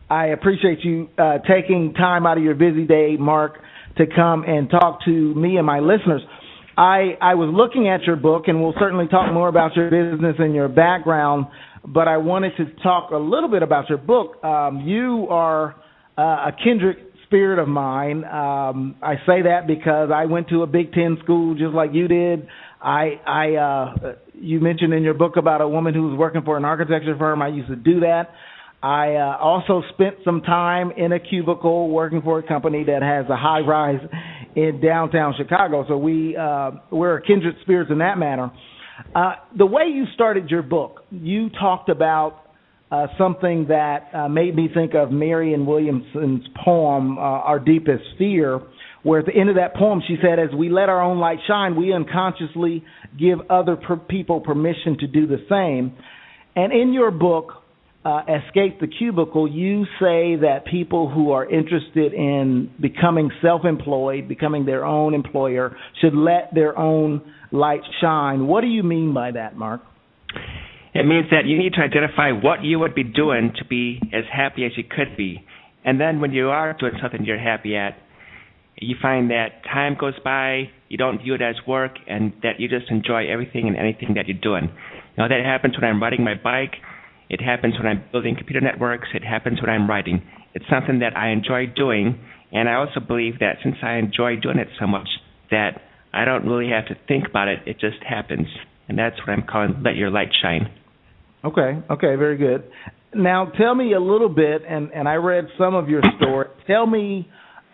I appreciate you taking time out of your busy day, Mark, to come and talk to me and my listeners. I was looking at your book, and we'll certainly talk more about your business and your background, but I wanted to talk a little bit about your book. You are a kindred spirit of mine. I say that because I went to a Big Ten school just like you did. You mentioned in your book about a woman who was working for an architecture firm. I used to do that. I also spent some time in a cubicle working for a company that has a high-rise in downtown Chicago. So we're kindred spirits in that manner. The way you started your book, you talked about something that made me think of Marianne Williamson's poem, Our Deepest Fear, where at the end of that poem she said, as we let our own light shine, we unconsciously give other people permission to do the same. And in your book, Escape the Cubicle, you say that people who are interested in becoming self-employed, becoming their own employer, should let their own light shine. What do you mean by that, Mark? It means that you need to identify what you would be doing to be as happy as you could be. And then when you are doing something you're happy at, you find that time goes by, you don't view it as work, and that you just enjoy everything and anything that you're doing. That happens when I'm riding my bike. It happens when I'm building computer networks. It happens when I'm writing. It's something that I enjoy doing, and I also believe that since I enjoy doing it so much, that I don't really have to think about it. It just happens, and that's what I'm calling let your light shine. Okay, very good. Now, tell me a little bit, and I read some of your story. Tell me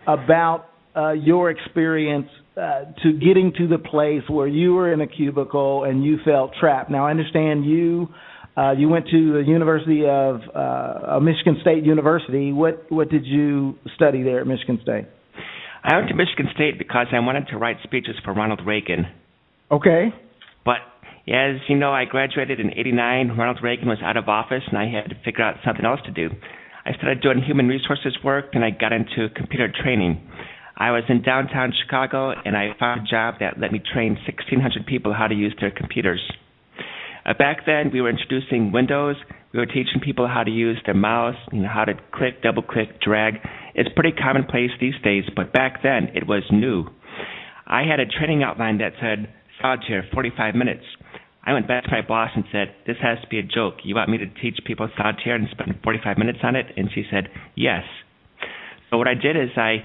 about your experience to getting to the place where you were in a cubicle and you felt trapped. Now, I understand you went to the University of Michigan State University. What did you study there at Michigan State? I went to Michigan State because I wanted to write speeches for Ronald Reagan. Okay. But as you know, I graduated in '89. Ronald Reagan was out of office, and I had to figure out something else to do. I started doing human resources work, and I got into computer training. I was in downtown Chicago, and I found a job that let me train 1,600 people how to use their computers. Back then, we were introducing Windows. We were teaching people how to use their mouse, how to click, double-click, drag. It's pretty commonplace these days, but back then, it was new. I had a training outline that said, solitaire, 45 minutes. I went back to my boss and said, this has to be a joke. You want me to teach people solitaire and spend 45 minutes on it? And she said, yes. So what I did is I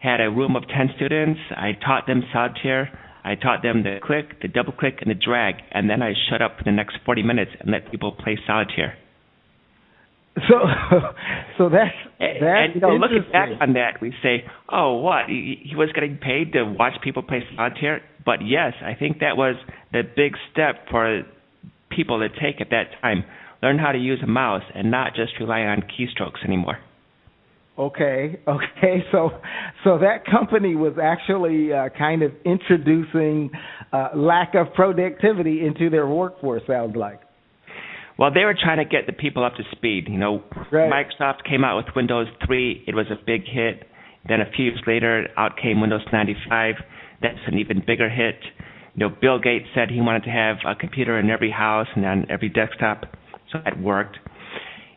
had a room of 10 students. I taught them solitaire. I taught them the click, the double click, and the drag, and then I shut up for the next 40 minutes and let people play solitaire. So that's and looking back on that, we say, oh, what? He was getting paid to watch people play solitaire? But yes, I think that was the big step for people to take at that time. Learn how to use a mouse and not just rely on keystrokes anymore. Okay. So that company was actually kind of introducing lack of productivity into their workforce, sounds like. Well, they were trying to get the people up to speed. Right. Microsoft came out with Windows 3. It was a big hit. Then a few years later, out came Windows 95. That's an even bigger hit. Bill Gates said he wanted to have a computer in every house and on every desktop, so that worked.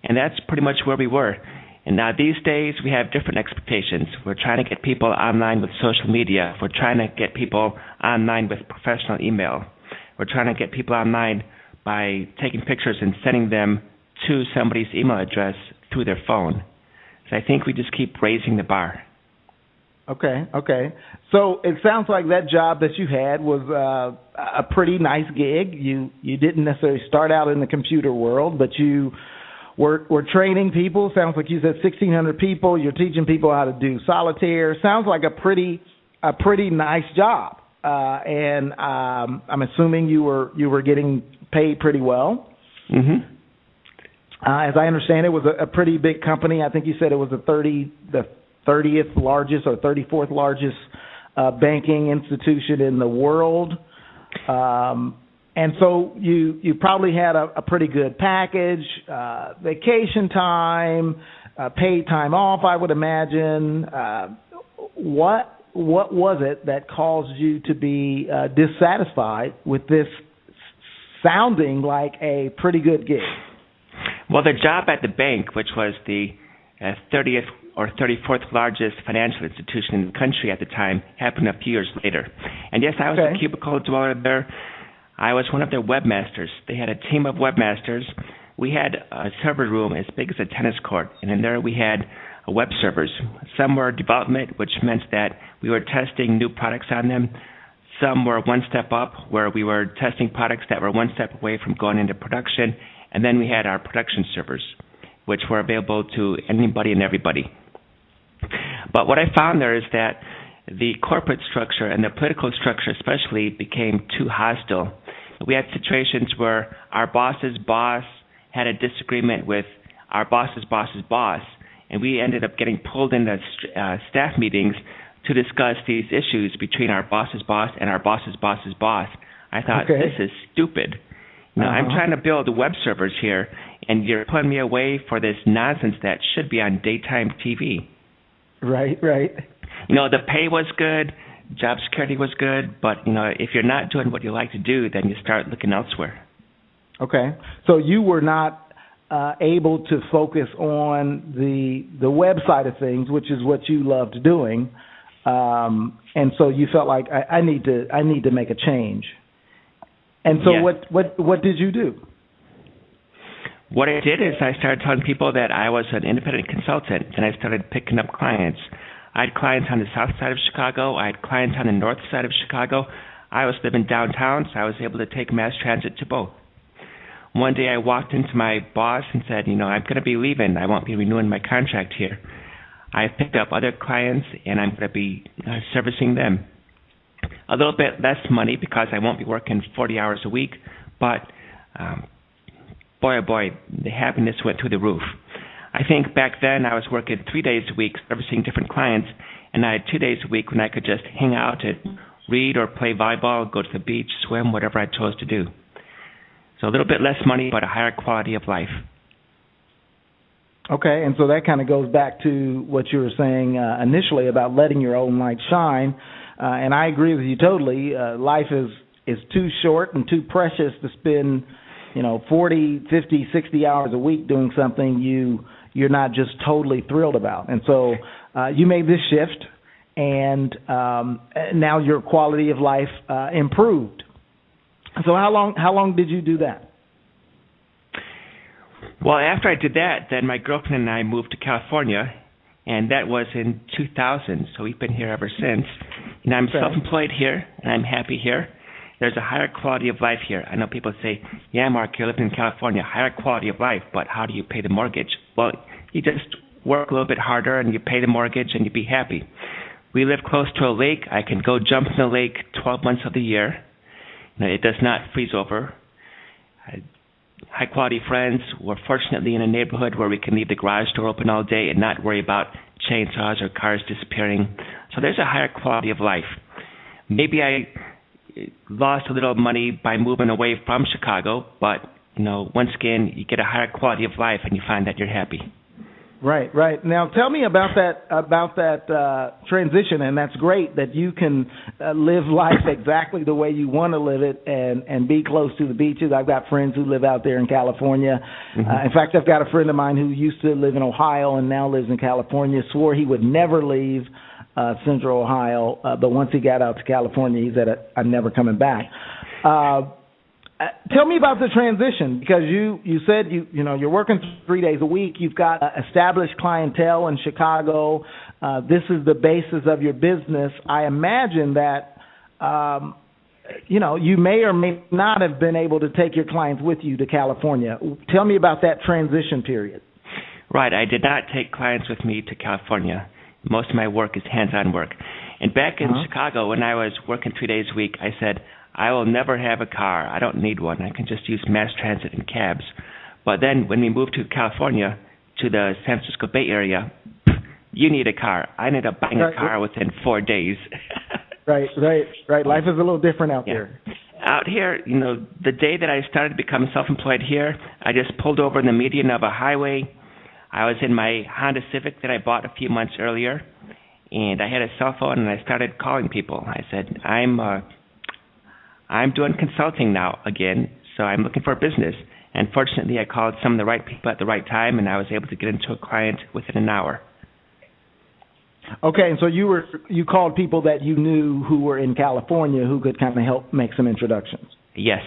And that's pretty much where we were. And now these days, we have different expectations. We're trying to get people online with social media. We're trying to get people online with professional email. We're trying to get people online by taking pictures and sending them to somebody's email address through their phone. So I think we just keep raising the bar. Okay. So it sounds like that job that you had was a pretty nice gig. You didn't necessarily start out in the computer world, but you were training people. Sounds like you said 1,600 people. You're teaching people how to do solitaire. Sounds like a pretty nice job. And I'm assuming you were getting paid pretty well. Mm-hmm. As I understand, it was a pretty big company. I think you said it was the 30th largest or 34th largest banking institution in the world. And so you probably had a pretty good package, vacation time, paid time off, I would imagine. What was it that caused you to be dissatisfied with this sounding like a pretty good gig? Well, the job at the bank, which was the 30th or 34th largest financial institution in the country at the time happened a few years later. And yes, I was a cubicle dweller there. I was one of their webmasters. They had a team of webmasters. We had a server room as big as a tennis court, and in there we had web servers. Some were development, which meant that we were testing new products on them. Some were one step up, where we were testing products that were one step away from going into production. And then we had our production servers, which were available to anybody and everybody. But what I found there is that the corporate structure and the political structure especially became too hostile. We had situations where our boss's boss had a disagreement with our boss's boss's boss, and we ended up getting pulled into staff meetings to discuss these issues between our boss's boss and our boss's boss's boss. I thought, this is stupid. You know, I'm trying to build web servers here, and you're pulling me away for this nonsense that should be on daytime TV. Right. You know, the pay was good, job security was good, but, you know, if you're not doing what you like to do, then you start looking elsewhere. Okay. So you were not able to focus on the web side of things, which is what you loved doing, and so you felt like I need to make a change. And so what did you do? What I did is I started telling people that I was an independent consultant, and I started picking up clients. I had clients on the south side of Chicago. I had clients on the north side of Chicago. I was living downtown, so I was able to take mass transit to both. One day I walked into my boss and said, you know, I'm going to be leaving. I won't be renewing my contract here. I picked up other clients, and I'm going to be servicing them. A little bit less money because I won't be working 40 hours a week, but boy, oh boy, the happiness went through the roof. I think back then I was working 3 days a week servicing different clients, and I had 2 days a week when I could just hang out and read or play volleyball, go to the beach, swim, whatever I chose to do. So a little bit less money, but a higher quality of life. Okay, and so that kind of goes back to what you were saying initially about letting your own light shine, and I agree with you totally. Life is too short and too precious to spend, 40, 50, 60 hours a week doing something you're not just totally thrilled about. And so you made this shift, and now your quality of life improved. So how long did you do that? Well, after I did that, then my girlfriend and I moved to California, and that was in 2000, so we've been here ever since. And I'm self-employed here, and I'm happy here. There's a higher quality of life here. I know people say, yeah, Mark, you're living in California, higher quality of life, but how do you pay the mortgage? Well, you just work a little bit harder, and you pay the mortgage, and you be happy. We live close to a lake. I can go jump in the lake 12 months of the year. It does not freeze over. High-quality friends. We're fortunately in a neighborhood where we can leave the garage door open all day and not worry about chainsaws or cars disappearing. So there's a higher quality of life. Maybe I lost a little money by moving away from Chicago, but, once again, you get a higher quality of life and you find that you're happy. Right. Now, tell me about that transition, and that's great that you can live life exactly the way you want to live it and be close to the beaches. I've got friends who live out there in California. Mm-hmm. In fact, I've got a friend of mine who used to live in Ohio and now lives in California, swore he would never leave Central Ohio, but once he got out to California, he said, I'm never coming back. Tell me about the transition, because you said you're working 3 days a week. You've got established clientele in Chicago. This is the basis of your business. I imagine that you may or may not have been able to take your clients with you to California. Tell me about that transition period. Right. I did not take clients with me to California. Most of my work is hands-on work. And back in Chicago, when I was working 3 days a week, I said, I will never have a car. I don't need one. I can just use mass transit and cabs. But then when we moved to California, to the San Francisco Bay Area, you need a car. I ended up buying a car within 4 days. Right. Life is a little different out there. Out here, the day that I started to become self-employed here, I just pulled over in the median of a highway. I was in my Honda Civic that I bought a few months earlier, and I had a cell phone, and I started calling people. I said, I'm doing consulting now again, so I'm looking for a business. And fortunately, I called some of the right people at the right time, and I was able to get into a client within an hour. Okay, and so you called people that you knew who were in California who could kind of help make some introductions. Yes.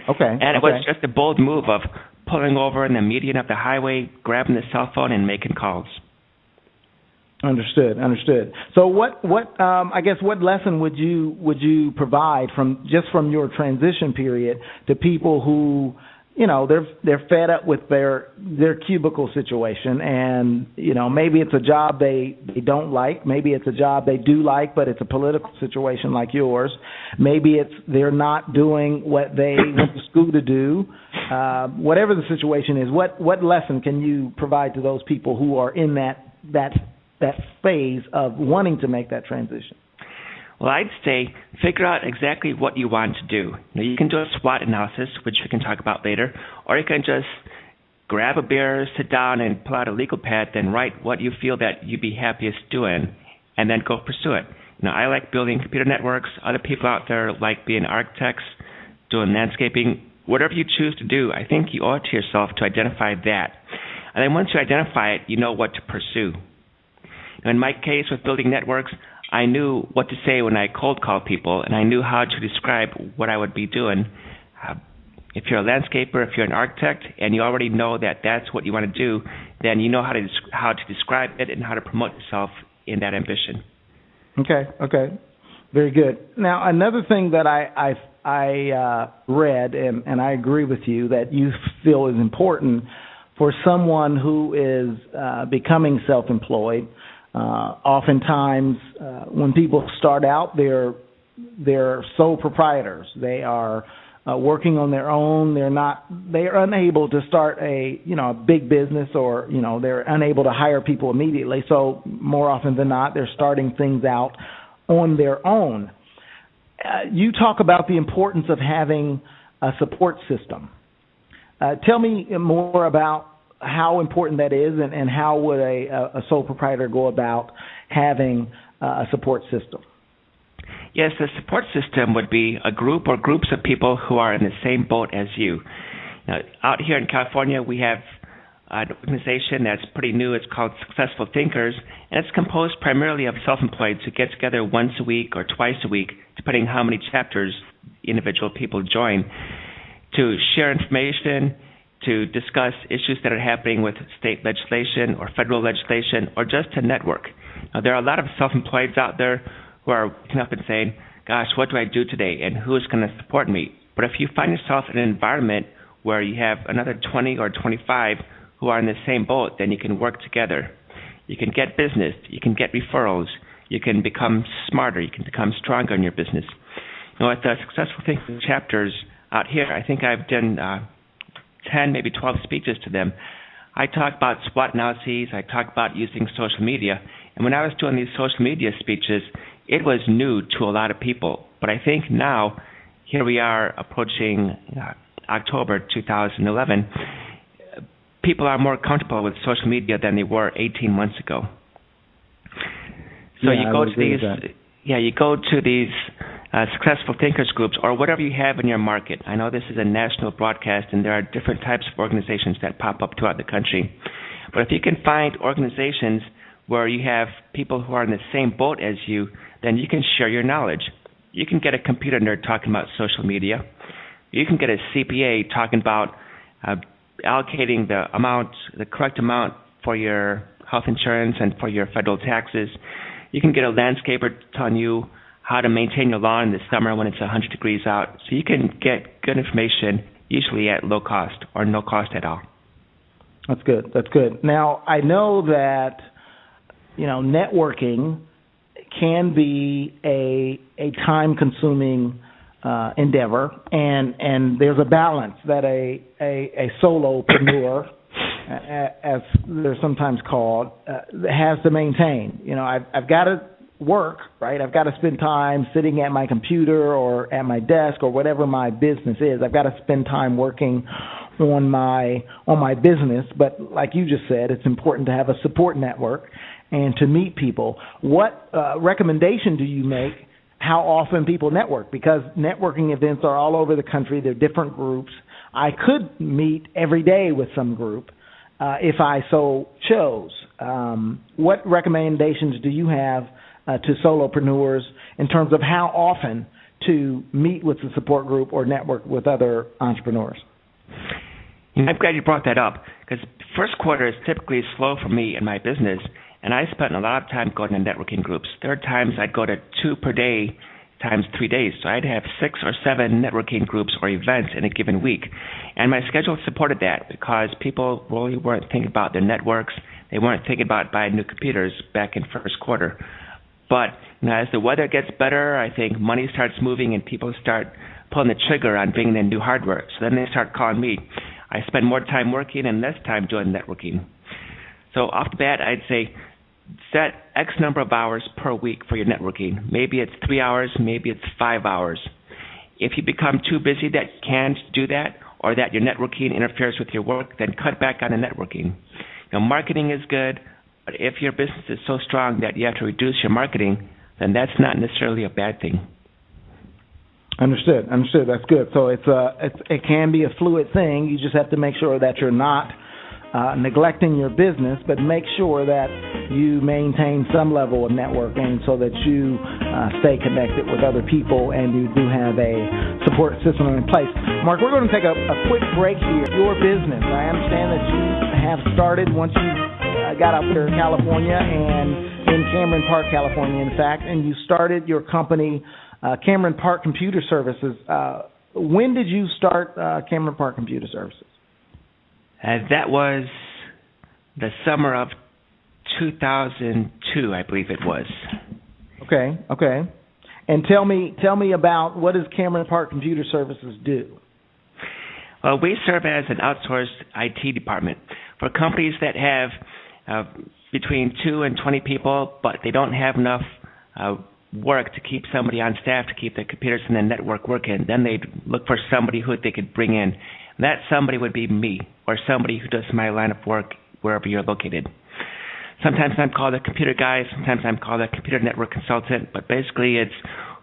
Okay. And it was just a bold move of pulling over in the median of the highway, grabbing the cell phone, and making calls. Understood. So what I guess what lesson would you provide from your transition period to people who, they're fed up with their cubicle situation, and maybe it's a job they don't like, maybe it's a job they do like, but it's a political situation like yours, maybe it's they're not doing what they went to school to do, whatever the situation is. What lesson can you provide to those people who are in that phase of wanting to make that transition? Well, I'd say figure out exactly what you want to do. You can do a SWOT analysis, which we can talk about later, or you can just grab a beer, sit down, and pull out a legal pad, then write what you feel that you'd be happiest doing, and then go pursue it. I like building computer networks. Other people out there like being architects, doing landscaping. Whatever you choose to do, I think you owe it to yourself to identify that. And then once you identify it, you know what to pursue. In my case with building networks, I knew what to say when I cold called people, and I knew how to describe what I would be doing. If you're a landscaper, if you're an architect, and you already know that that's what you want to do, then you know how to describe it and how to promote yourself in that ambition. Okay. Very good. Now, another thing that I read, and I agree with you, that you feel is important for someone who is becoming self-employed. Oftentimes, when people start out, they're sole proprietors. They are working on their own. They're unable to start a big business, or they're unable to hire people immediately. So more often than not, they're starting things out on their own. You talk about the importance of having a support system. Tell me more about how important that is, and how would a sole proprietor go about having a support system? Yes, the support system would be a group or groups of people who are in the same boat as you. Now, out here in California, we have an organization that's pretty new. It's called Successful Thinkers, and it's composed primarily of self-employeds who get together once a week or twice a week, depending how many chapters individual people join, to share information, to discuss issues that are happening with state legislation or federal legislation, or just to network. Now, there are a lot of self-employeds out there who are waking up and saying, gosh, what do I do today, and who is going to support me? But if you find yourself in an environment where you have another 20 or 25 who are in the same boat, then you can work together. You can get business. You can get referrals. You can become smarter. You can become stronger in your business. At the Successful Thinking chapters out here, I think I've done 10, maybe 12 speeches to them. I talk about SWOT analyses. I talk about using social media. And when I was doing these social media speeches, it was new to a lot of people. But I think now, here we are approaching October 2011, people are more comfortable with social media than they were 18 months ago. So you go to these Successful Thinkers groups, or whatever you have in your market. I know this is a national broadcast, and there are different types of organizations that pop up throughout the country. But if you can find organizations where you have people who are in the same boat as you, then you can share your knowledge. You can get a computer nerd talking about social media. You can get a CPA talking about allocating the correct amount for your health insurance and for your federal taxes. You can get a landscaper telling you how to maintain your lawn in the summer when it's 100 degrees out. So you can get good information, usually at low cost or no cost at all. That's good. Now, I know that, networking can be a time-consuming endeavor, and there's a balance that a solopreneur, as they're sometimes called, has to maintain. I've got to work, right? I've got to spend time sitting at my computer or at my desk or whatever my business is. I've got to spend time working on my business. But like you just said, it's important to have a support network and to meet people. What recommendation do you make how often people network, because networking events are all over the country. They're different groups. I could meet every day with some group if I so chose. What recommendations do you have to solopreneurs in terms of how often to meet with the support group or network with other entrepreneurs? I'm glad you brought that up, because first quarter is typically slow for me in my business, and I spent a lot of time going to networking groups. There are times I'd go to 2 per day times 3 days, so I'd have 6 or 7 networking groups or events in a given week. And my schedule supported that because people really weren't thinking about their networks. They weren't thinking about buying new computers back in first quarter. But as the weather gets better, I think money starts moving and people start pulling the trigger on bringing in new hardware. So then they start calling me. I spend more time working and less time doing networking. So off the bat, I'd say set X number of hours per week for your networking. Maybe it's 3 hours, maybe it's 5 hours. If you become too busy that you can't do that, or that your networking interferes with your work, then cut back on the networking. Marketing is good, but if your business is so strong that you have to reduce your marketing, then that's not necessarily a bad thing. Understood. That's good. So it can be a fluid thing. You just have to make sure that you're not neglecting your business, but make sure that you maintain some level of networking so that you stay connected with other people and you do have a support system in place. Mark, we're going to take a quick break here. Your business, I understand that you have started once you got up here in California and in Cameron Park, California, in fact, and you started your company, Cameron Park Computer Services. When did you start Cameron Park Computer Services? That was the summer of 2002, I believe it was. Okay. And tell me about, what does Cameron Park Computer Services do? Well, we serve as an outsourced IT department for companies that have between 2 and 20 people, but they don't have enough work to keep somebody on staff to keep the computers and the network working. Then they'd look for somebody who they could bring in. That somebody would be me, or somebody who does my line of work wherever you're located. Sometimes I'm called a computer guy, sometimes I'm called a computer network consultant, but basically it's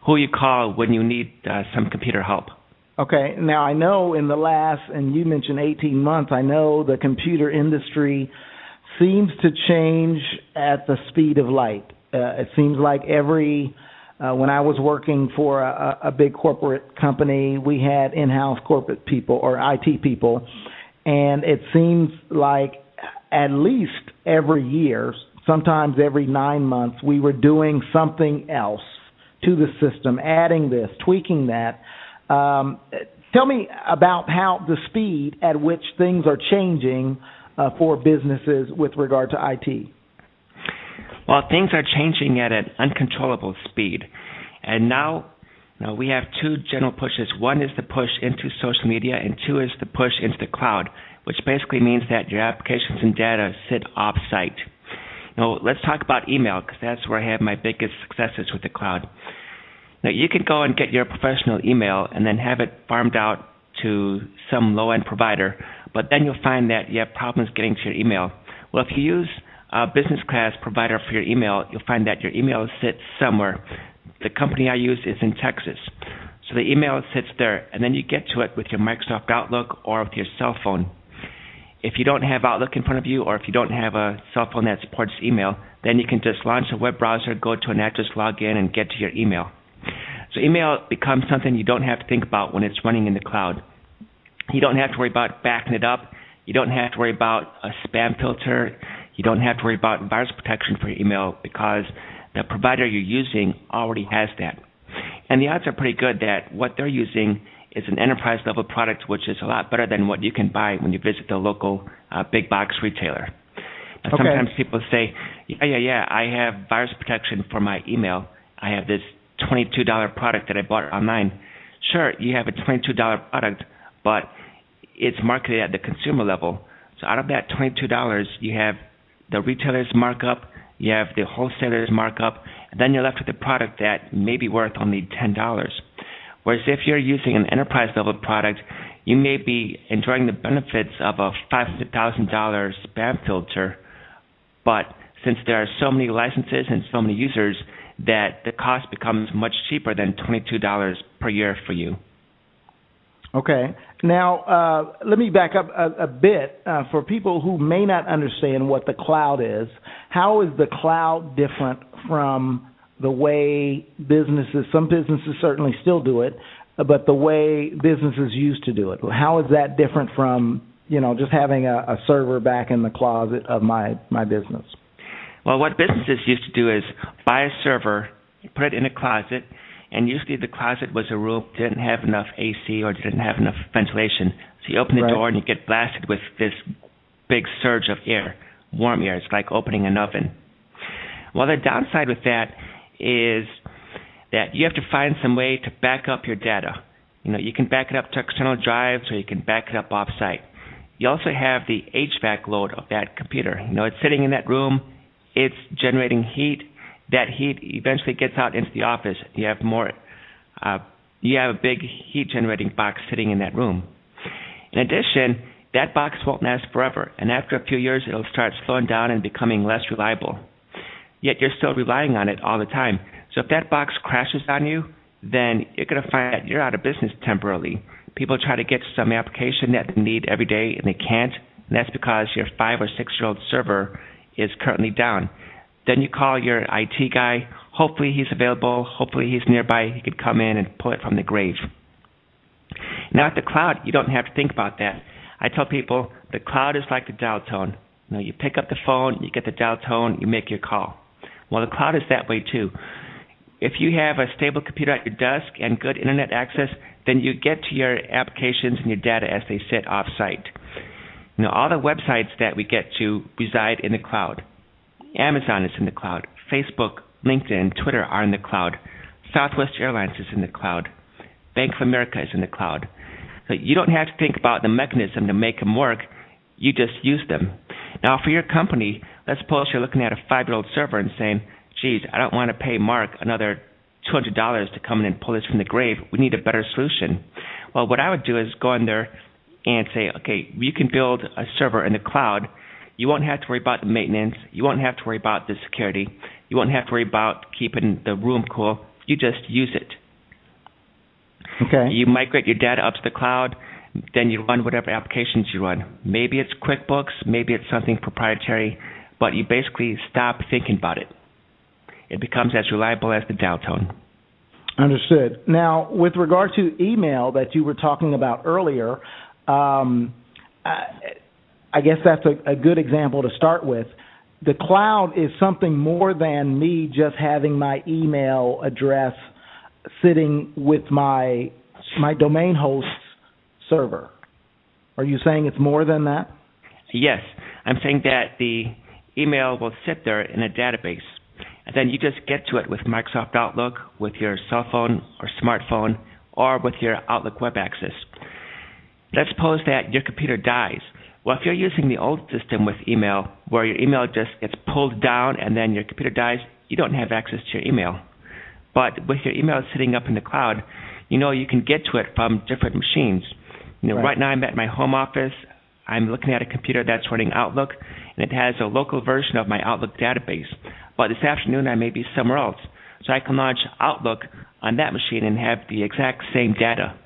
who you call when you need some computer help. Okay, now I know in the last, and you mentioned 18 months, I know the computer industry seems to change at the speed of light. It seems like when I was working for a big corporate company, we had in-house corporate people or IT people, and it seems like at least every year, sometimes every 9 months, we were doing something else to the system, adding this, tweaking that. Tell me about how the speed at which things are changing for businesses with regard to IT. Well, things are changing at an uncontrollable speed. And now we have 2 general pushes. One is the push into social media, and 2 is the push into the cloud, which basically means that your applications and data sit off-site. Let's talk about email, because that's where I have my biggest successes with the cloud. Now, you can go and get your professional email and then have it farmed out to some low-end provider, but then you'll find that you have problems getting to your email. Well, if you use a business class provider for your email, you'll find that your email sits somewhere. The company I use is in Texas. So the email sits there, and then you get to it with your Microsoft Outlook or with your cell phone. If you don't have Outlook in front of you, or if you don't have a cell phone that supports email, then you can just launch a web browser, go to an address, log in, and get to your email. So email becomes something you don't have to think about when it's running in the cloud. You don't have to worry about backing it up. You don't have to worry about a spam filter. You don't have to worry about virus protection for your email because the provider you're using already has that. And the odds are pretty good that what they're using is an enterprise-level product, which is a lot better than what you can buy when you visit the local big box retailer. Now, sometimes people say, yeah, I have virus protection for my email. I have this $22 product that I bought online. Sure, you have a $22 product, but it's marketed at the consumer level. So out of that $22, you have the retailer's markup, you have the wholesaler's markup, and then you're left with a product that may be worth only $10. Whereas if you're using an enterprise-level product, you may be enjoying the benefits of a $500,000 spam filter, but since there are so many licenses and so many users, that the cost becomes much cheaper than $22 per year for you. Okay. Now, let me back up a bit. For people who may not understand what the cloud is, how is the cloud different from the way some businesses certainly still do it, but the way businesses used to do it? How is that different from, just having a server back in the closet of my business? Well, what businesses used to do is buy a server, put it in a closet, and usually the closet was a room that didn't have enough AC or didn't have enough ventilation. So you open the door and you get blasted with this big surge of air, warm air. It's like opening an oven. Well, the downside with that is that you have to find some way to back up your data. You can back it up to external drives or you can back it up off-site. You also have the HVAC load of that computer. It's sitting in that room. It's generating heat. That heat eventually gets out into the office. You have a big heat generating box sitting in that room. In addition, that box won't last forever, and after a few years it'll start slowing down and becoming less reliable. Yet you're still relying on it all the time. So if that box crashes on you, then you're going to find that you're out of business temporarily. People try to get to some application that they need every day and they can't, and that's because your 5 or 6 year old server is currently down. Then you call your IT guy. Hopefully he's available. Hopefully he's nearby. He could come in and pull it from the grave. Now at the cloud, you don't have to think about that. I tell people the cloud is like the dial tone. You pick up the phone, you get the dial tone, you make your call. Well, the cloud is that way too. If you have a stable computer at your desk and good internet access, then you get to your applications and your data as they sit off-site. All the websites that we get to reside in the cloud. Amazon is in the cloud. Facebook, LinkedIn, Twitter are in the cloud. Southwest Airlines is in the cloud. Bank of America is in the cloud. So you don't have to think about the mechanism to make them work. You just use them. Now, for your company, let's suppose you're looking at a 5-year-old server and saying, geez, I don't want to pay Mark another $200 to come in and pull this from the grave. We need a better solution. Well, what I would do is go in there and say, okay, you can build a server in the cloud. You won't have to worry about the maintenance. You won't have to worry about the security. You won't have to worry about keeping the room cool. You just use it. Okay. You migrate your data up to the cloud, then you run whatever applications you run. Maybe it's QuickBooks, maybe it's something proprietary, but you basically stop thinking about it. It becomes as reliable as the dial tone. Understood. Now, with regard to email that you were talking about earlier, I guess that's a good example to start with. The cloud is something more than me just having my email address sitting with my domain host's server. Are you saying it's more than that? Yes. I'm saying that the email will sit there in a database, and then you just get to it with Microsoft Outlook, with your cell phone or smartphone, or with your Outlook web access. Let's suppose that your computer dies. Well, if you're using the old system with email, where your email just gets pulled down and then your computer dies, you don't have access to your email. But with your email sitting up in the cloud, you can get to it from different machines. Right now I'm at my home office. I'm looking at a computer that's running Outlook, and it has a local version of my Outlook database. But this afternoon I may be somewhere else. So I can launch Outlook on that machine and have the exact same data.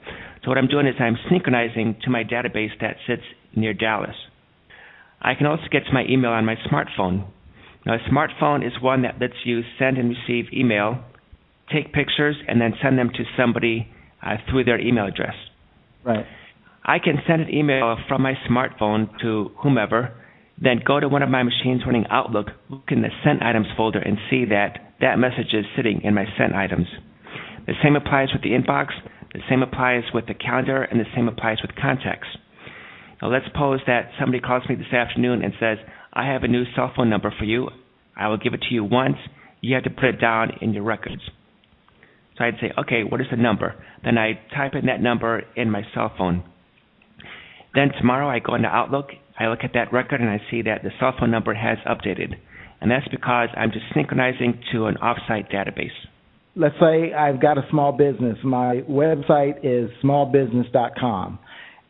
So what I'm doing is I'm synchronizing to my database that sits near Dallas. I can also get to my email on my smartphone. Now, a smartphone is one that lets you send and receive email, take pictures, and then send them to somebody through their email address. Right. I can send an email from my smartphone to whomever, then go to one of my machines running Outlook, look in the Sent Items folder, and see that that message is sitting in my Sent Items. The same applies with the inbox, the same applies with the calendar, and the same applies with contacts. Now, let's suppose that somebody calls me this afternoon and says, I have a new cell phone number for you. I will give it to you once. You have to put it down in your records. So I'd say, okay, what is the number? Then I type in that number in my cell phone. Then tomorrow I go into Outlook, I look at that record, and I see that the cell phone number has updated. And that's because I'm just synchronizing to an off-site database. Let's say I've got a small business. My website is smallbusiness.com,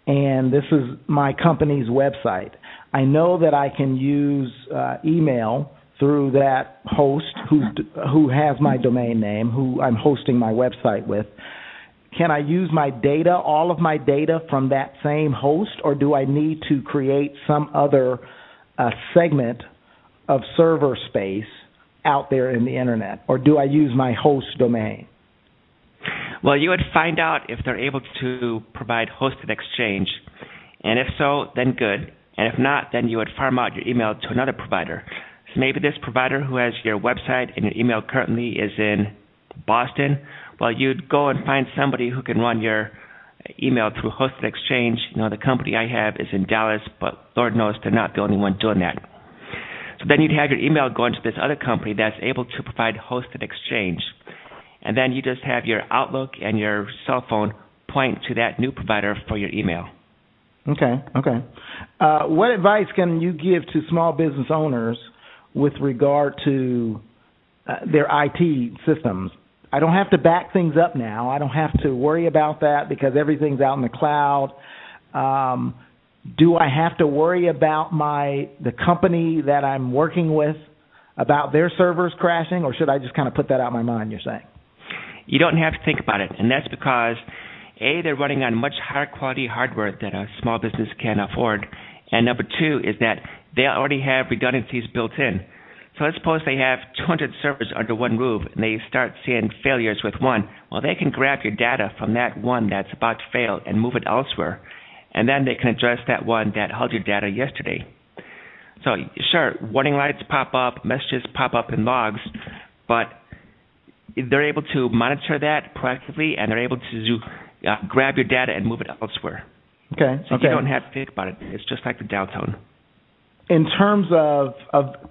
and this is my company's website. I know that I can use email through that host who has my domain name, who I'm hosting my website with. Can I use my data, all of my data from that same host, or do I need to create some other segment of server space out there in the internet, or do I use my host domain? Well, you would find out if they're able to provide hosted exchange, and if so, then good, and if not, then you would farm out your email to another provider. So maybe this provider who has your website and your email currently is in Boston. Well, you'd go and find somebody who can run your email through hosted exchange. The company I have is in Dallas, but Lord knows they're not the only one doing that. So then you'd have your email going to this other company that's able to provide hosted exchange. And then you just have your Outlook and your cell phone point to that new provider for your email. Okay. What advice can you give to small business owners with regard to their IT systems? I don't have to back things up now. I don't have to worry about that because everything's out in the cloud. Do I have to worry about the company that I'm working with, about their servers crashing, or should I just kind of put that out of my mind, you're saying? You don't have to think about it, and that's because, A, they're running on much higher quality hardware that a small business can afford, and number two is that they already have redundancies built in. So let's suppose they have 200 servers under one roof and they start seeing failures with one. Well, they can grab your data from that one that's about to fail and move it elsewhere, and then they can address that one that held your data yesterday. So sure, warning lights pop up, messages pop up in logs, but they're able to monitor that proactively, and they're able to grab your data and move it elsewhere. Okay. So you don't have to think about it. It's just like the dial tone. In terms of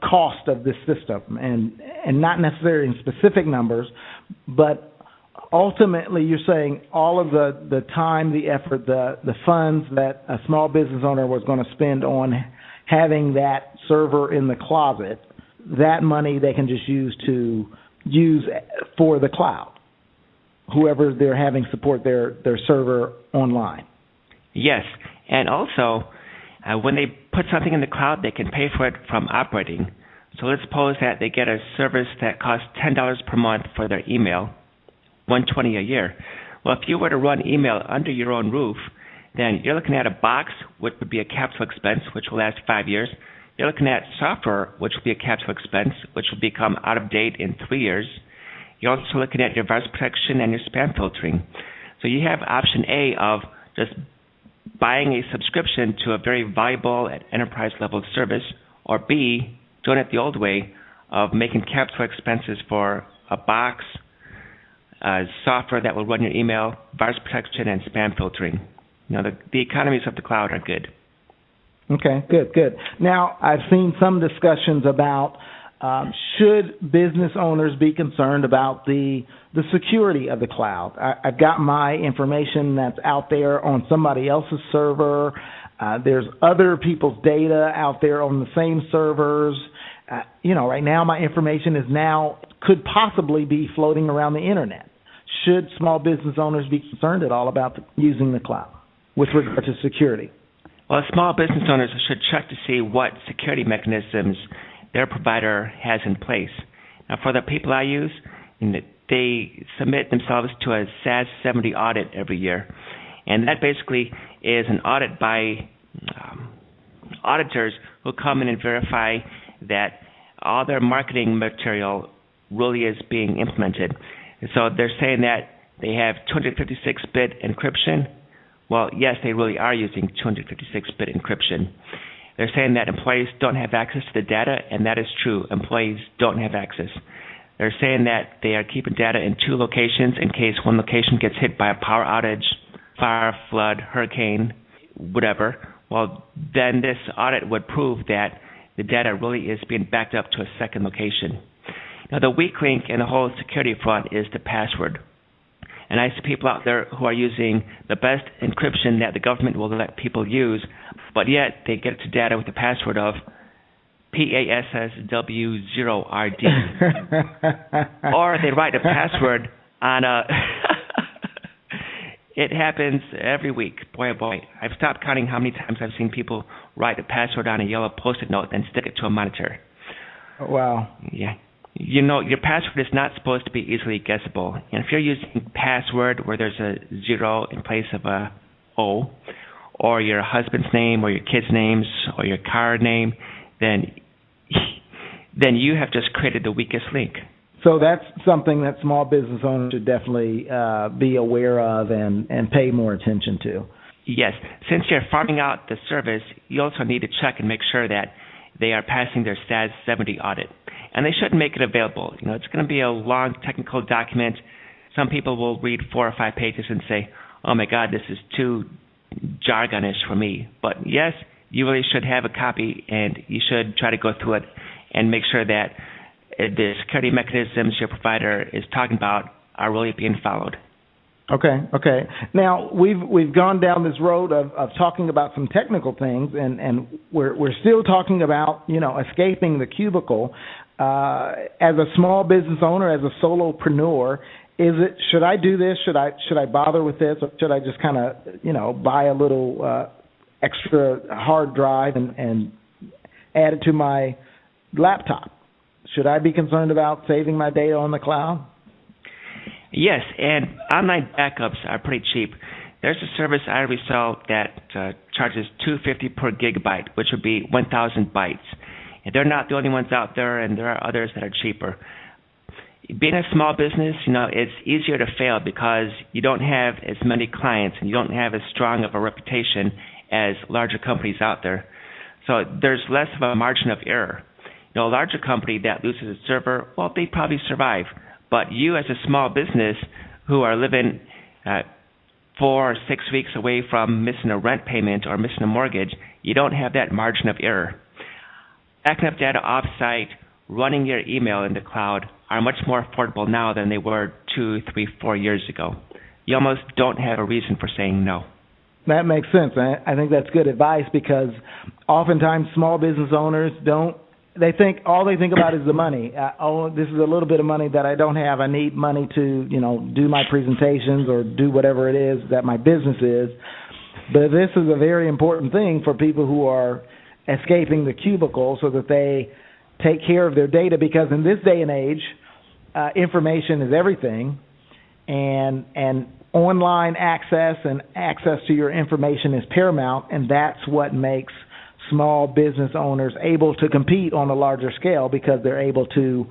cost of this system, and not necessarily in specific numbers, but ultimately you're saying all of the time, the effort, the funds that a small business owner was going to spend on having that server in the closet, that money they can just use for the cloud, whoever they're having support their server online. Yes, and also when they put something in the cloud, they can pay for it from operating. So let's suppose that they get a service that costs $10 per month for their email, $120 a year. Well, if you were to run email under your own roof, then you're looking at a box, which would be a capital expense, which will last 5 years. You're looking at software, which will be a capital expense, which will become out of date in 3 years. You're also looking at your virus protection and your spam filtering. So you have option A of just buying a subscription to a very valuable and enterprise-level service, or B, doing it the old way of making capital expenses for a box, software that will run your email, virus protection, and spam filtering. The economies of the cloud are good. Okay, good. Now, I've seen some discussions about should business owners be concerned about the security of the cloud. I've got my information that's out there on somebody else's server. There's other people's data out there on the same servers. Right now my information could possibly be floating around the internet. Should small business owners be concerned at all about using the cloud with regard to security? Well, small business owners should check to see what security mechanisms their provider has in place. Now, for the people I use, they submit themselves to a SAS 70 audit every year, and that basically is an audit by auditors who come in and verify that all their marketing material really is being implemented. And so they're saying that they have 256-bit encryption. Well, yes, they really are using 256-bit encryption. They're saying that employees don't have access to the data, and that is true. Employees don't have access. They're saying that they are keeping data in 2 locations in case one location gets hit by a power outage, fire, flood, hurricane, whatever. Well, then this audit would prove that the data really is being backed up to a second location. Now, the weak link in the whole security front is the password. And I see people out there who are using the best encryption that the government will let people use, but yet they get to data with the password of PASSW0RD. Or they write a password on a... It happens every week. Boy, oh boy. I've stopped counting how many times I've seen people write a password on a yellow Post-it note and stick it to a monitor. Wow. Yeah. You know, your password is not supposed to be easily guessable. And if you're using password where there's a 0 in place of a O, or your husband's name, or your kids' names, or your car name, then you have just created the weakest link. So that's something that small business owners should definitely be aware of and pay more attention to. Yes. Since you're farming out the service, you also need to check and make sure that they are passing their STAS 70 audit. And they shouldn't make it available. You know, it's going to be a long technical document. Some people will read 4 or 5 pages and say, oh my God, this is too jargonish for me. But yes, you really should have a copy, and you should try to go through it and make sure that the security mechanisms your provider is talking about are really being followed. Okay. Now we've gone down this road of talking about some technical things, and we're still talking about, you know, escaping the cubicle. As a small business owner, as a solopreneur, should I do this? Should I bother with this, or should I just kind of, you know, buy a little extra hard drive and add it to my laptop? Should I be concerned about saving my data on the cloud? Yes, and online backups are pretty cheap. There's a service I resell that charges $250 per gigabyte, which would be 1,000 bytes. And they're not the only ones out there, and there are others that are cheaper. Being a small business, you know, it's easier to fail because you don't have as many clients and you don't have as strong of a reputation as larger companies out there. So there's less of a margin of error. You know, a larger company that loses a server, well, they probably survive. But you as a small business who are living 4 or 6 weeks away from missing a rent payment or missing a mortgage, you don't have that margin of error. Backing up data off-site, running your email in the cloud are much more affordable now than they were 2, 3, 4 years ago. You almost don't have a reason for saying no. That makes sense. I think that's good advice, because oftentimes small business owners they think about is the money. This is a little bit of money that I don't have. I need money to, you know, do my presentations or do whatever it is that my business is. But this is a very important thing for people who are escaping the cubicle, so that they take care of their data, because in this day and age, information is everything, and online access and access to your information is paramount, and that's what makes small business owners able to compete on a larger scale, because they're able to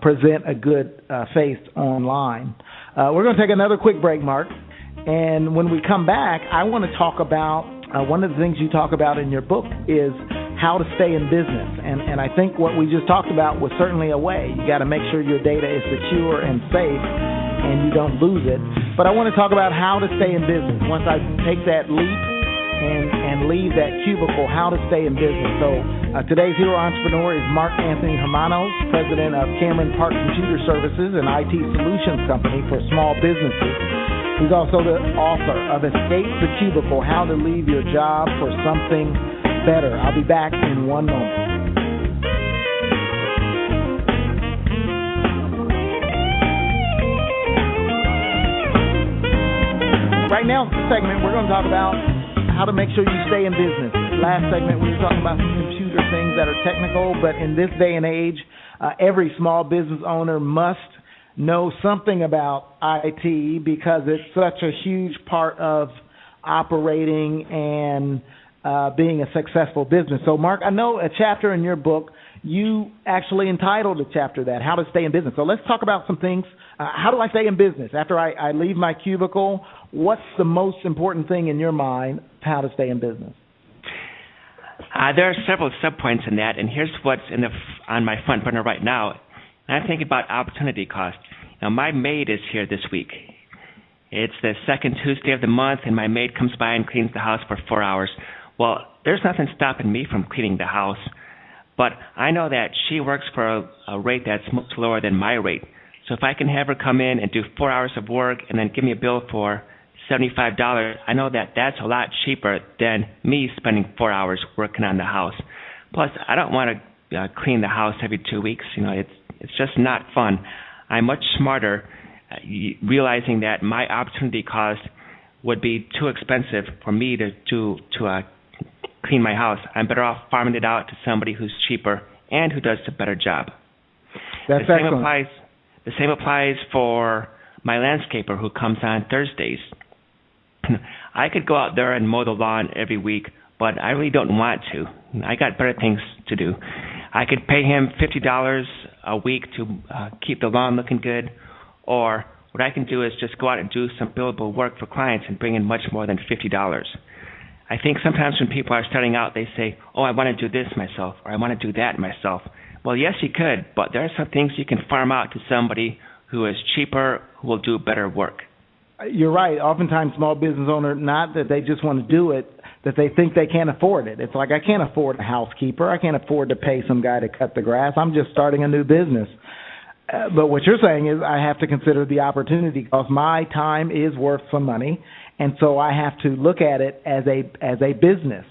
present a good face online. We're going to take another quick break, Mark, and when we come back, I want to talk about one of the things you talk about in your book is how to stay in business, and I think what we just talked about was certainly a way. You got to make sure your data is secure and safe and you don't lose it. But I want to talk about how to stay in business. Once I take that leap and leave that cubicle, how to stay in business. So today's hero entrepreneur is Mark Anthony Hermanos, president of Cameron Park Computer Services, an IT solutions company for small businesses. He's also the author of Escape the Cubicle, How to Leave Your Job for Something Better. I'll be back in one moment. Right now, in this segment, we're going to talk about how to make sure you stay in business. Last segment, we were talking about some computer things that are technical, but in this day and age, every small business owner must know something about IT, because it's such a huge part of operating and being a successful business. So, Mark, I know a chapter in your book, you actually entitled a chapter that, How to Stay in Business. So let's talk about some things. How do I stay in business? After I leave my cubicle, what's the most important thing in your mind, how to stay in business? There are several subpoints in that, and here's what's on my front burner right now. I'm thinking about opportunity cost. Now, my maid is here this week. It's the second Tuesday of the month, and my maid comes by and cleans the house for 4 hours. Well, there's nothing stopping me from cleaning the house, but I know that she works for a rate that's much lower than my rate. So if I can have her come in and do 4 hours of work and then give me a bill for $75, I know that that's a lot cheaper than me spending 4 hours working on the house. Plus, I don't want to clean the house every 2 weeks. You know, it's just not fun. I'm much smarter realizing that my opportunity cost would be too expensive for me to clean my house. I'm better off farming it out to somebody who's cheaper and who does a better job. That's excellent. The same applies for my landscaper who comes on Thursdays. I could go out there and mow the lawn every week, but I really don't want to. I got better things to do. I could pay him $50 a week to keep the lawn looking good, or what I can do is just go out and do some billable work for clients and bring in much more than $50. I think sometimes when people are starting out, they say, oh, I want to do this myself, or I want to do that myself. Well, yes, you could, but there are some things you can farm out to somebody who is cheaper, who will do better work. You're right. Oftentimes small business owners, not that they just want to do it, that they think they can't afford it. It's like, I can't afford a housekeeper. I can't afford to pay some guy to cut the grass. I'm just starting a new business. But what you're saying is I have to consider the opportunity because my time is worth some money, and so I have to look at it as a business.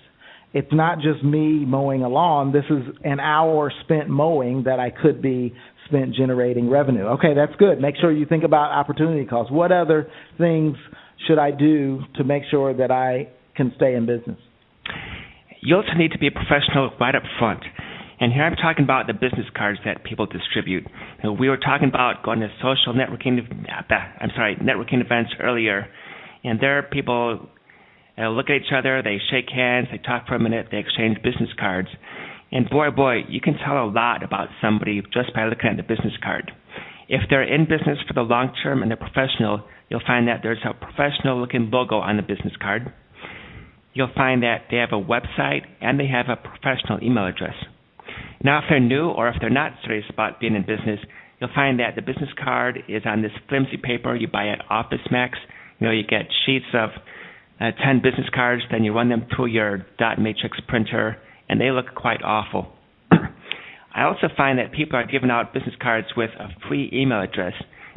It's not just me mowing a lawn. This is an hour spent mowing that I could be spent generating revenue. Okay, that's good. Make sure you think about opportunity costs. What other things should I do to make sure that I can stay in business? You also need to be a professional right up front. And here I'm talking about the business cards that people distribute. We were talking about going to social networking events earlier, and there people look at each other, they shake hands, they talk for a minute, they exchange business cards. And boy, you can tell a lot about somebody just by looking at the business card. If they're in business for the long term and they're professional, you'll find that there's a professional-looking logo on the business card. You'll find that they have a website and they have a professional email address. Now, if they're new or if they're not serious about being in business, you'll find that the business card is on this flimsy paper you buy at Office Max. You get sheets of 10 business cards, then you run them through your dot matrix printer, and they look quite awful. I also find that people are giving out business cards with a free email address.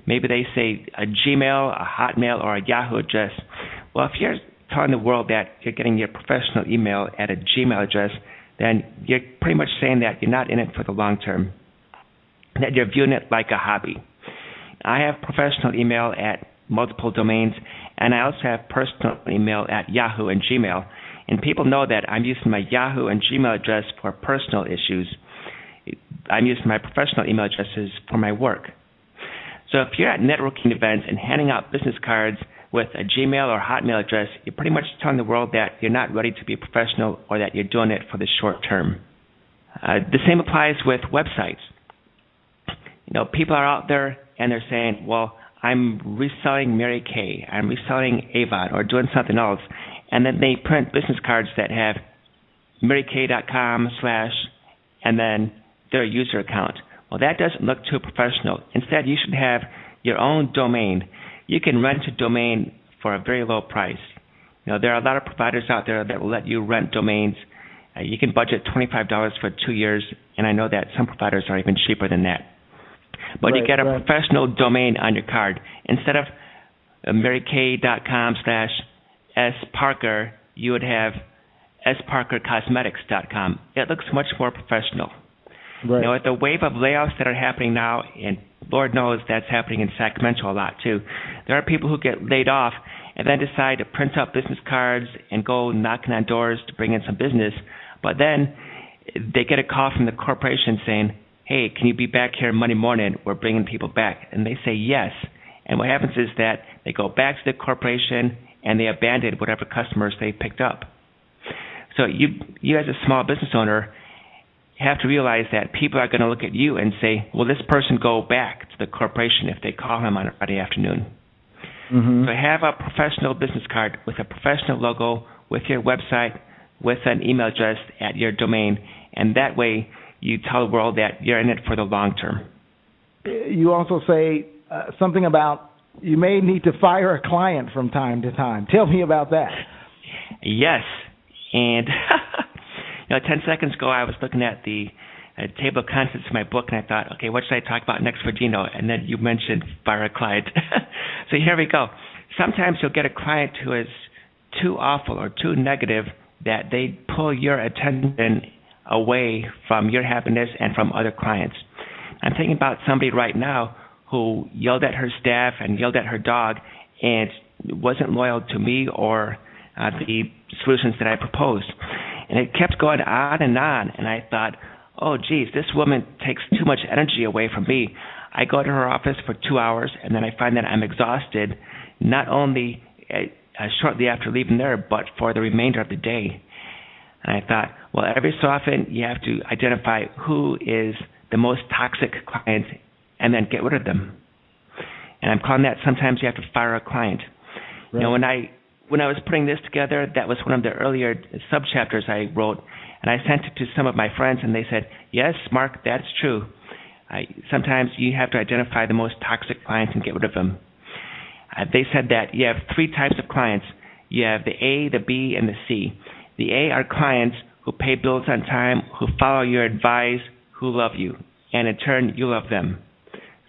Maybe they say a Gmail, a Hotmail, or a Yahoo address. Well, if you're telling the world that you're getting your professional email at a Gmail address, then you're pretty much saying that you're not in it for the long term, that you're viewing it like a hobby. I have professional email at multiple domains, and I also have personal email at Yahoo and Gmail. And people know that I'm using my Yahoo and Gmail address for personal issues. I'm using my professional email addresses for my work. So if you're at networking events and handing out business cards with a Gmail or Hotmail address, you're pretty much telling the world that you're not ready to be a professional or that you're doing it for the short term. The same applies with websites. People are out there and they're saying, well, I'm reselling Mary Kay, I'm reselling Avon, or doing something else, and then they print business cards that have marykay.com/ and then their user account. Well, that doesn't look too professional. Instead, you should have your own domain. You can rent a domain for a very low price. There are a lot of providers out there that will let you rent domains. You can budget $25 for 2 years, and I know that some providers are even cheaper than that. But you get a professional domain on your card. Instead of marykay.com/ sparker, you would have sparkercosmetics.com. It looks much more professional. Right. With the wave of layoffs that are happening now, and Lord knows that's happening in Sacramento a lot too, there are people who get laid off and then decide to print out business cards and go knocking on doors to bring in some business, but then they get a call from the corporation saying, hey, can you be back here Monday morning? We're bringing people back. And they say yes. And what happens is that they go back to the corporation and they abandon whatever customers they picked up. So you as a small business owner have to realize that people are going to look at you and say, will this person go back to the corporation if they call him on a Friday afternoon? Mm-hmm. So have a professional business card with a professional logo, with your website, with an email address at your domain, and that way you tell the world that you're in it for the long term. You also say something about you may need to fire a client from time to time. Tell me about that. Yes. And 10 seconds ago I was looking at the table of contents of my book, and I thought, okay, what should I talk about next for Gino? And then you mentioned fire a client. So here we go. Sometimes you'll get a client who is too awful or too negative that they pull your attention away from your happiness and from other clients. I'm thinking about somebody right now who yelled at her staff and yelled at her dog and wasn't loyal to me or the solutions that I proposed. And it kept going on, and I thought, oh, geez, this woman takes too much energy away from me. I go to her office for 2 hours, and then I find that I'm exhausted, not only shortly after leaving there, but for the remainder of the day. And I thought, well, every so often you have to identify who is the most toxic client and then get rid of them. And I'm calling that sometimes you have to fire a client. Right. You know, when I was putting this together, that was one of the earlier sub-chapters I wrote, and I sent it to some of my friends, and they said, yes, Mark, that's true. Sometimes you have to identify the most toxic clients and get rid of them. They said that you have 3 types of clients. You have the A, the B, and the C. The A are clients who pay bills on time, who follow your advice, who love you, and in turn, you love them.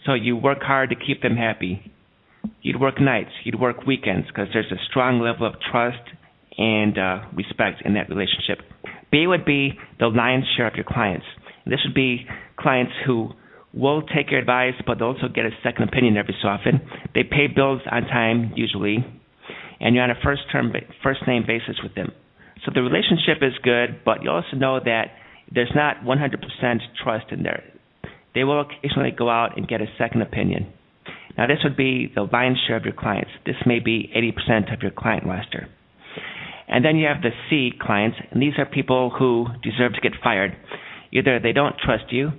So you work hard to keep them happy. You'd work nights, you'd work weekends, because there's a strong level of trust and respect in that relationship. B would be the lion's share of your clients. This would be clients who will take your advice, but they'll also get a second opinion every so often. They pay bills on time, usually, and you're on a first-name basis with them. So the relationship is good, but you also know that there's not 100% trust in there. They will occasionally go out and get a second opinion. Now, this would be the lion's share of your clients. This may be 80% of your client roster. And then you have the C clients, and these are people who deserve to get fired. Either they don't trust you,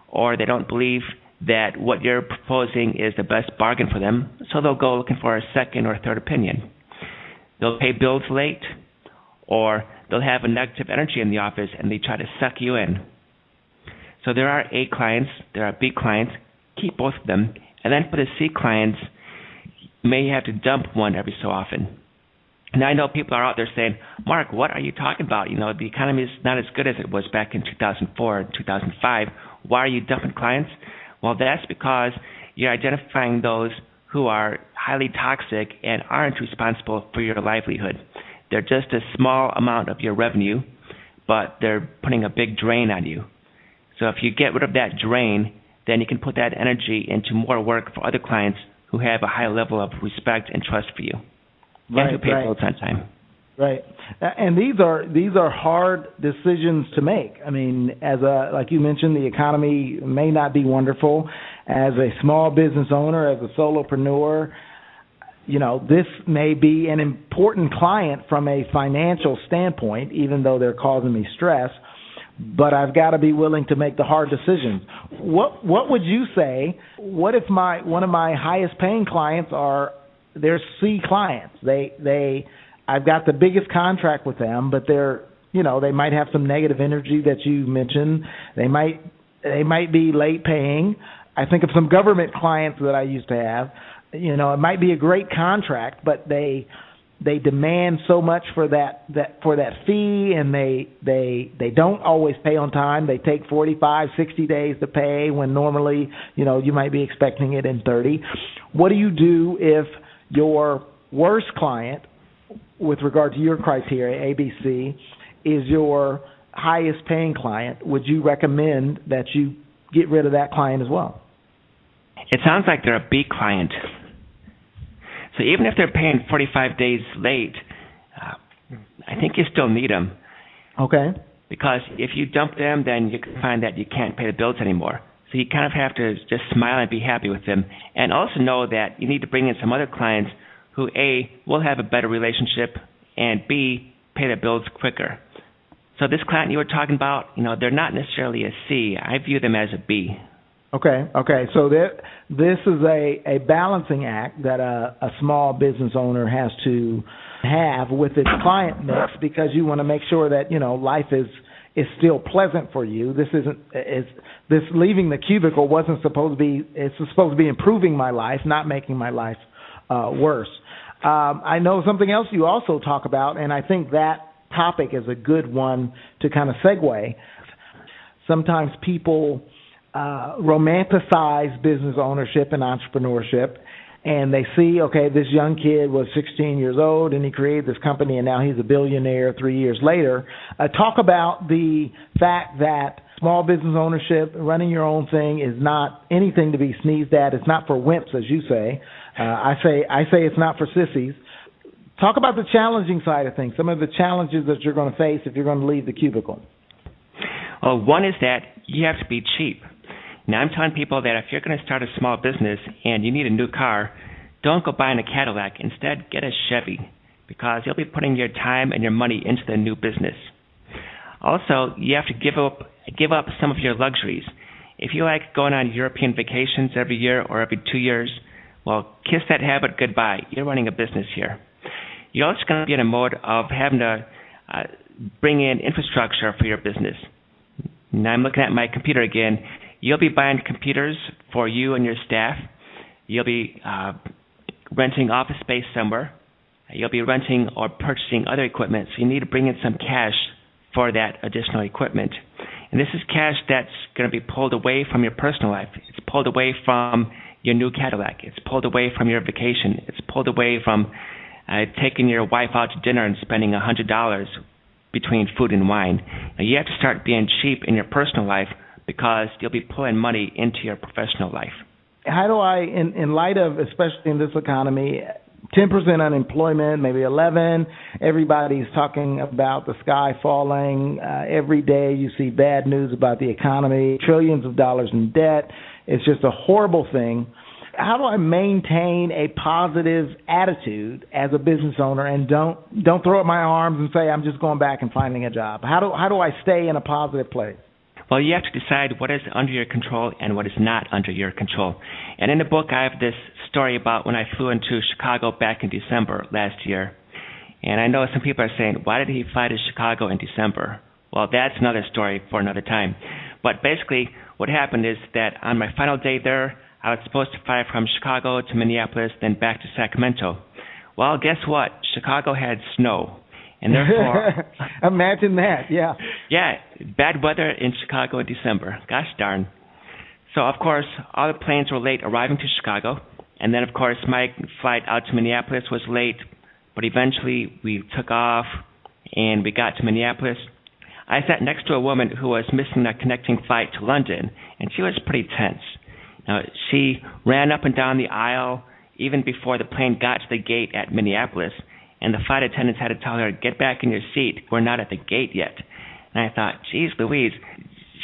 or they don't believe that what you're proposing is the best bargain for them, so they'll go looking for a second or third opinion. They'll pay bills late, or they'll have a negative energy in the office and they try to suck you in. So there are A clients, there are B clients, keep both of them, and then for the C clients, you may have to dump one every so often. Now I know people are out there saying, Mark, what are you talking about? You know, the economy is not as good as it was back in 2004 and 2005. Why are you dumping clients? Well, that's because you're identifying those who are highly toxic and aren't responsible for your livelihood. They're just a small amount of your revenue, but they're putting a big drain on you. So if you get rid of that drain, then you can put that energy into more work for other clients who have a high level of respect and trust for you. Right, and who pay bills on time. Right, and these are hard decisions to make. I mean, like you mentioned, the economy may not be wonderful. As a small business owner, as a solopreneur, you know, this may be an important client from a financial standpoint, even though they're causing me stress. But I've got to be willing to make the hard decisions. What would you say? What if one of my highest paying clients they're C clients? I've got the biggest contract with them, but they might have some negative energy that you mentioned. They might be late paying. I think of some government clients that I used to have. You know, it might be a great contract, but they demand so much for that fee, and they don't always pay on time. They take 45, 60 days to pay when normally, you know, you might be expecting it in 30. What do you do if your worst client, with regard to your criteria, ABC, is your highest paying client? Would you recommend that you get rid of that client as well? It sounds like they're a B client. So even if they're paying 45 days late, I think you still need them. Okay. Because if you dump them, then you can find that you can't pay the bills anymore. So you kind of have to just smile and be happy with them. And also know that you need to bring in some other clients who, A, will have a better relationship, and B, pay their bills quicker. So this client you were talking about, you know, they're not necessarily a C. I view them as a B. Okay. So this is a balancing act that a small business owner has to have with its client mix, because you want to make sure that, you know, life is still pleasant for you. This leaving the cubicle wasn't supposed to be. It's supposed to be improving my life, not making my life worse. I know something else you also talk about, and I think that topic is a good one to kind of segue. Sometimes people romanticize business ownership and entrepreneurship, and they see, okay, this young kid was 16 years old and he created this company and now he's a billionaire 3 years later. Talk about the fact that small business ownership, running your own thing, is not anything to be sneezed at. It's not for wimps, as you say. I say it's not for sissies. Talk about the challenging side of things, some of the challenges that you're going to face if you're going to leave the cubicle. Well, one is that you have to be cheap. Now, I'm telling people that if you're going to start a small business and you need a new car, don't go buying a Cadillac. Instead, get a Chevy, because you'll be putting your time and your money into the new business. Also, you have to give up some of your luxuries. If you like going on European vacations every year or every 2 years, well, kiss that habit goodbye. You're running a business here. You're also going to be in a mode of having to bring in infrastructure for your business. Now I'm looking at my computer again. You'll be buying computers for you and your staff. You'll be renting office space somewhere. You'll be renting or purchasing other equipment, so you need to bring in some cash for that additional equipment. And this is cash that's going to be pulled away from your personal life. It's pulled away from your new Cadillac. It's pulled away from your vacation. It's pulled away from taking your wife out to dinner and spending $100 between food and wine. Now, you have to start being cheap in your personal life, because you'll be pulling money into your professional life. How do I, in light of, especially in this economy, 10% unemployment, maybe 11, everybody's talking about the sky falling. Every day you see bad news about the economy, trillions of dollars in debt. It's just a horrible thing. How do I maintain a positive attitude as a business owner and don't throw up my arms and say I'm just going back and finding a job? How do I stay in a positive place? Well, you have to decide what is under your control and what is not under your control. And in the book, I have this story about when I flew into Chicago back in December last year. And I know some people are saying, why did he fly to Chicago in December? Well, that's another story for another time. But basically, what happened is that on my final day there, I was supposed to fly from Chicago to Minneapolis, then back to Sacramento. Well, guess what? Chicago had snow. And therefore, imagine that, yeah. Yeah, bad weather in Chicago in December. Gosh darn. So, of course, all the planes were late arriving to Chicago. And then, of course, my flight out to Minneapolis was late. But eventually, we took off, and we got to Minneapolis. I sat next to a woman who was missing a connecting flight to London, and she was pretty tense. Now, she ran up and down the aisle even before the plane got to the gate at Minneapolis. And the flight attendants had to tell her, get back in your seat. We're not at the gate yet. And I thought, geez Louise,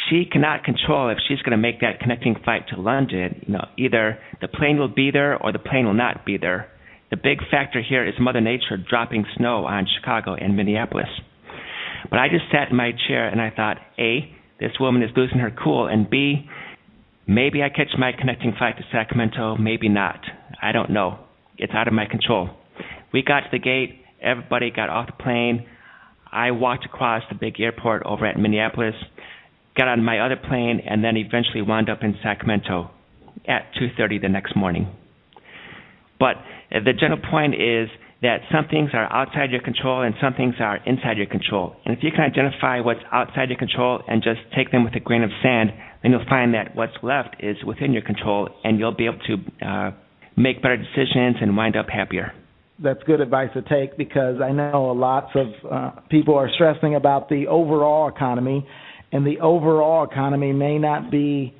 she cannot control if she's going to make that connecting flight to London. Either the plane will be there or the plane will not be there. The big factor here is Mother Nature dropping snow on Chicago and Minneapolis. But I just sat in my chair and I thought, A, this woman is losing her cool, and B, maybe I catch my connecting flight to Sacramento, maybe not. I don't know. It's out of my control. We got to the gate. Everybody got off the plane. I walked across the big airport over at Minneapolis, got on my other plane, and then eventually wound up in Sacramento at 2:30 the next morning. But the general point is that some things are outside your control and some things are inside your control. And if you can identify what's outside your control and just take them with a grain of sand, then you'll find that what's left is within your control, and you'll be able to make better decisions and wind up happier. That's good advice to take, because I know lots of people are stressing about the overall economy, and the overall economy may not be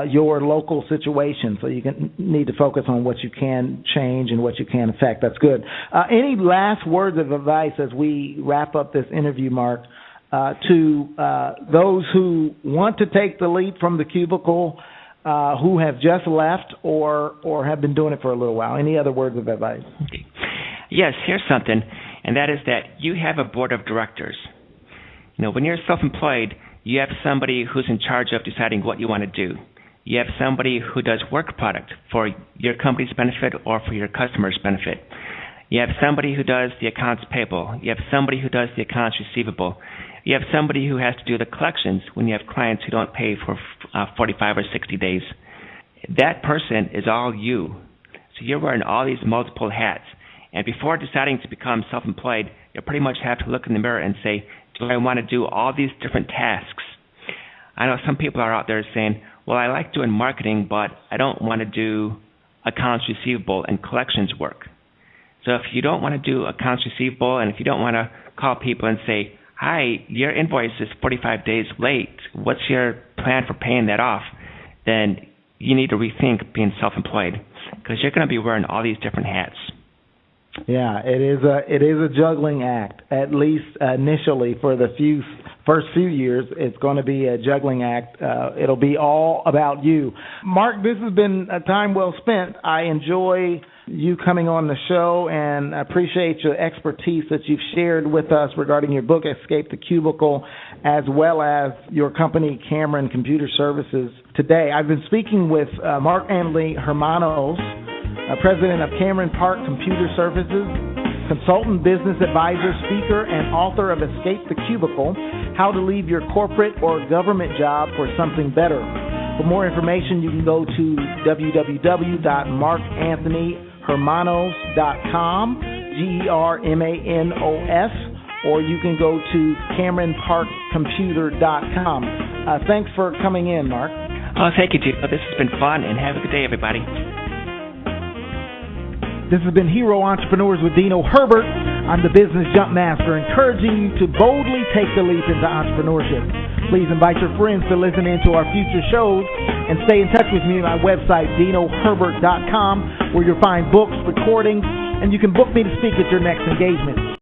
your local situation. So you need to focus on what you can change and what you can affect. That's good. Any last words of advice as we wrap up this interview, Mark, to those who want to take the leap from the cubicle, who have just left or have been doing it for a little while? Any other words of advice? Okay. Yes, here's something, and that is that you have a board of directors. When you're self-employed, you have somebody who's in charge of deciding what you want to do. You have somebody who does work product for your company's benefit or for your customer's benefit. You have somebody who does the accounts payable. You have somebody who does the accounts receivable. You have somebody who has to do the collections when you have clients who don't pay for 45 or 60 days. That person is all you. So you're wearing all these multiple hats. And before deciding to become self-employed, you pretty much have to look in the mirror and say, do I want to do all these different tasks? I know some people are out there saying, well, I like doing marketing, but I don't want to do accounts receivable and collections work. So if you don't want to do accounts receivable, and if you don't want to call people and say, hi, your invoice is 45 days late, what's your plan for paying that off? Then you need to rethink being self-employed, because you're going to be wearing all these different hats. Yeah, it is a juggling act, at least initially for the first few years, it's going to be a juggling act. It'll be all about you. Mark, this has been a time well spent. I enjoy you coming on the show, and I appreciate your expertise that you've shared with us regarding your book, Escape the Cubicle, as well as your company, Cameron Computer Services, today. I've been speaking with Mark Anthony Hermanos, president of Cameron Park Computer Services, consultant, business advisor, speaker, and author of Escape the Cubicle, How to Leave Your Corporate or Government Job for Something Better. For more information, you can go to www.markanthonyhermanos.com, GERMANOS, or you can go to CameronParkComputer.com. Thanks for coming in, Mark. Oh, thank you, Gino. This has been fun, and have a good day, everybody. This has been Hero Entrepreneurs with Dino Herbert. I'm the Business Jump Master, encouraging you to boldly take the leap into entrepreneurship. Please invite your friends to listen in to our future shows and stay in touch with me on my website, DinoHerbert.com, where you'll find books, recordings, and you can book me to speak at your next engagement.